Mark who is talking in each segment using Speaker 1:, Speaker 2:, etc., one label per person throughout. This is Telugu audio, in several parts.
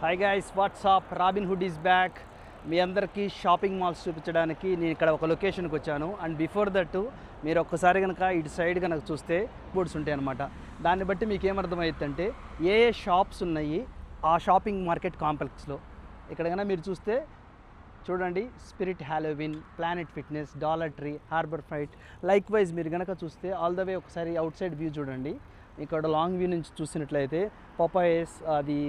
Speaker 1: Hi guys what's up Robin Hood is back. మీ అందరికీ షాపింగ్ మాల్స్ చూపించడానికి నేను ఇక్కడ ఒక లొకేషన్కి వచ్చాను. అండ్ బిఫోర్ దట్ మీరు ఒక్కసారి కనుక ఇటు సైడ్ కనుక చూస్తే బోర్డ్స్ ఉంటాయి అనమాట. దాన్ని బట్టి మీకు ఏమర్థమవుతుందంటే ఏ ఏ షాప్స్ ఉన్నాయి ఆ షాపింగ్ మార్కెట్ కాంప్లెక్స్లో. ఇక్కడ కనుక మీరు చూస్తే చూడండి, Spirit Halloween, Planet Fitness, Dollar Tree, Harbor Freight. Likewise మీరు కనుక చూస్తే ఆల్ ద వే ఒకసారి అవుట్ సైడ్ వ్యూ చూడండి. ఇక్కడ లాంగ్ వ్యూ నుంచి చూసినట్లయితే పపాయస్, అది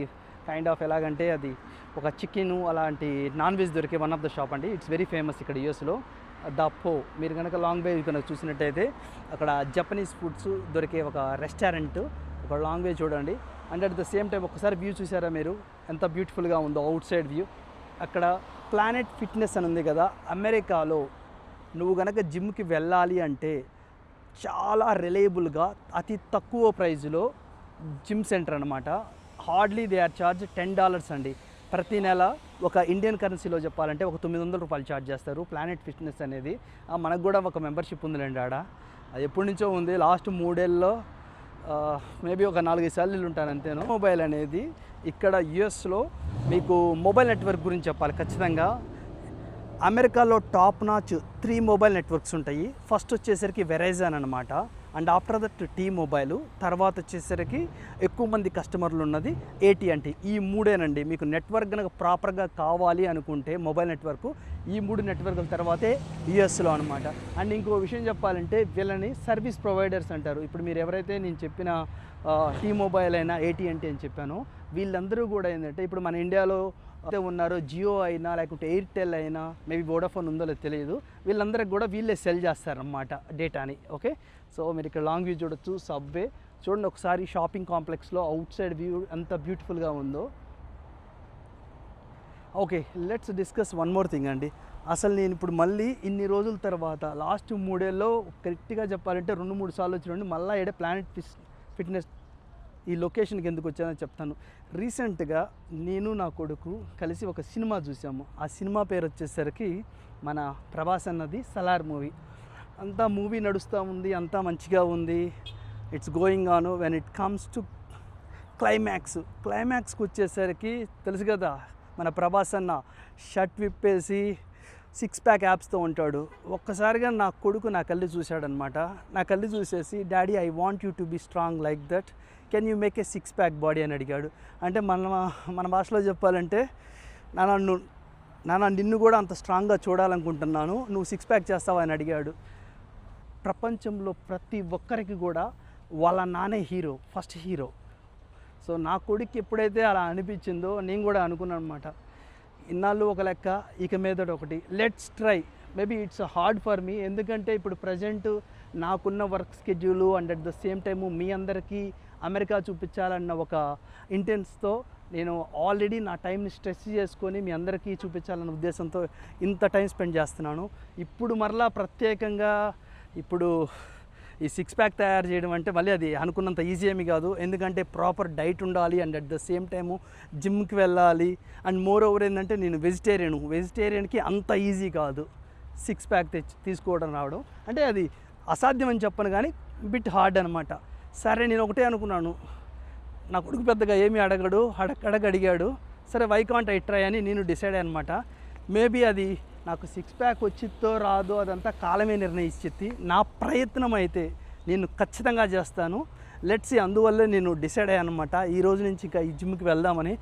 Speaker 1: కైండ్ ఆఫ్ ఎలాగంటే అది ఒక చికెను అలాంటి నాన్ వెజ్ దొరికే వన్ ఆఫ్ ద షాప్ అండి. ఇట్స్ వెరీ ఫేమస్ ఇక్కడ యూఎస్లో. ద పో మీరు కనుక లాంగ్ వే కనుక చూసినట్టయితే అక్కడ జపనీస్ ఫుడ్స్ దొరికే ఒక రెస్టారెంట్, ఒక లాంగ్ వే చూడండి. And at the same time ఒకసారి వ్యూ చూసారా మీరు ఎంత బ్యూటిఫుల్గా ఉందో అవుట్ సైడ్ వ్యూ. అక్కడ ప్లానెట్ ఫిట్నెస్ అని ఉంది కదా. అమెరికాలో నువ్వు కనుక జిమ్కి వెళ్ళాలి అంటే చాలా రిలయబుల్గా అతి తక్కువ ప్రైజ్లో జిమ్ సెంటర్ అనమాట. హార్డ్లీ దే ఆర్ ఛార్జ్ $10 అండి. ప్రతి నెల ఒక ఇండియన్ కరెన్సీలో చెప్పాలంటే ఒక $900 ఛార్జ్ చేస్తారు ప్లానెట్ ఫిట్నెస్ అనేది. మనకు కూడా ఒక మెంబర్షిప్ ఉందిలేండి ఆడ. అది ఎప్పటి నుంచో ఉంది, లాస్ట్ 3 ఏళ్ళలో మేబీ ఒక 4-5 సార్లు ఉంటాను అంతేను. మొబైల్ అనేది ఇక్కడ యుఎస్లో మీకు మొబైల్ నెట్వర్క్ గురించి చెప్పాలి ఖచ్చితంగా. అమెరికాలో టాప్ నాచ్ 3 మొబైల్ నెట్వర్క్స్ ఉంటాయి. ఫస్ట్ వచ్చేసరికి వెరైజాన్ అనమాట. And after that T Mobile, తర్వాత వచ్చేసరికి ఎక్కువ మంది కస్టమర్లు ఉన్నది AT&T. ఈ మూడేనండి మీకు నెట్వర్క్ కనుక ప్రాపర్గా కావాలి అనుకుంటే మొబైల్ నెట్వర్క్. ఈ 3 నెట్వర్క్ల తర్వాతే యుఎస్లో అనమాట. అండ్ ఇంకో విషయం చెప్పాలంటే వీళ్ళని సర్వీస్ ప్రొవైడర్స్ అంటారు. ఇప్పుడు మీరు ఎవరైతే నేను చెప్పిన టీ మొబైల్ అయినా AT&T అని చెప్పానో వీళ్ళందరూ కూడా ఏంటంటే ఇప్పుడు మన ఇండియాలో ఉన్నారో జియో అయినా లేకుంటే ఎయిర్టెల్ అయినా, మేబీ వోడాఫోన్ ఉందో లేదో తెలియదు, వీళ్ళందరికి కూడా వీళ్ళే సెల్ చేస్తారన్నమాట డేటాని. ఓకే, సో మీరు ఇక్కడ లాంగ్ వ్యూ చూడొచ్చు. సబ్వే చూడండి ఒకసారి, షాపింగ్ కాంప్లెక్స్లో అవుట్ సైడ్ వ్యూ ఎంత బ్యూటిఫుల్గా ఉందో. Okay, let's discuss one more thing అండి. అసలు నేను ఇప్పుడు మళ్ళీ ఇన్ని రోజుల తర్వాత లాస్ట్ 3 ఏళ్ళలో కరెక్ట్గా చెప్పాలంటే 2-3 సార్లు వచ్చినండి మళ్ళీ ఏడే ప్లానెట్ ఫిట్నెస్ ఈ లొకేషన్కి ఎందుకు వచ్చానని చెప్తాను. రీసెంట్గా నేను నా కొడుకు కలిసి ఒక సినిమా చూసాము. ఆ సినిమా పేరు వచ్చేసరికి మన ప్రభాస్ అన్నది సలార్ మూవీ. అంతా మూవీ నడుస్తూ ఉంది, అంతా మంచిగా ఉంది, it's going on. When it comes to క్లైమాక్స్కి వచ్చేసరికి తెలుసు కదా, మన ప్రభాస్ అన్న షర్ట్ విప్పేసి 6 ప్యాక్ యాప్స్తో ఉంటాడు. ఒక్కసారిగా నా కొడుకు నా కళ్ళు చూశాడనమాట. నా కళ్ళు చూసేసి, daddy I want you to be strong like that, can you make a 6 pack body అని అడిగాడు. అంటే మన భాషలో చెప్పాలంటే, నాన్న నిన్ను కూడా అంత స్ట్రాంగ్గా చూడాలనుకుంటున్నాను, నువ్వు 6 ప్యాక్ చేస్తావా అని అడిగాడు. ప్రపంచంలో ప్రతి ఒక్కరికి కూడా వాళ్ళ నానే హీరో, ఫస్ట్ హీరో. సో నా కొడుకు ఎప్పుడైతే అలా అనిపించిందో నేను కూడా అనుకున్నాను అనమాట, ఇన్నాళ్ళు ఒక లెక్క, ఇక మీదట ఒకటి, let's try. Maybe it's hard for me, ఎందుకంటే ఇప్పుడు ప్రజెంట్ నాకున్న work schedule and at the same time మీ అందరికీ అమెరికా చూపించాలన్న ఒక ఇంటెన్స్తో నేను ఆల్రెడీ నా టైంని స్ట్రెస్ చేసుకొని మీ అందరికీ చూపించాలన్న ఉద్దేశంతో ఇంత టైం స్పెండ్ చేస్తున్నాను. ఇప్పుడు మరలా ప్రత్యేకంగా ఇప్పుడు ఈ 6 ప్యాక్ తయారు చేయడం అంటే మళ్ళీ అది అనుకున్నంత ఈజీ ఏమీ కాదు. ఎందుకంటే ప్రాపర్ డైట్ ఉండాలి and at the same time జిమ్కి వెళ్ళాలి. అండ్ మోర్ ఓవర్ ఏంటంటే నేను వెజిటేరియన్కి అంత ఈజీ కాదు 6 ప్యాక్ తీసుకోవడం రావడం. అంటే అది అసాధ్యం అని చెప్పను కానీ బిట్ హార్డ్ అనమాట. సరే నేను ఒకటే అనుకున్నాను, నా కొడుకు పెద్దగా ఏమీ అడిగాడు, సరే వై కాంట్ ఐ ట్రై అని నేను డిసైడ్ అనమాట. మేబీ అది నాకు 6 ప్యాక్ వచ్చిద్దో రాదో అదంతా కాలమే నిర్ణయించిద్ది. నా ప్రయత్నం అయితే నేను ఖచ్చితంగా చేస్తాను. Let's see. అందువల్లే నేను డిసైడ్ అయ్యాను అనమాట ఈ రోజు నుంచి ఇంకా ఈ జిమ్కి వెళ్దామని.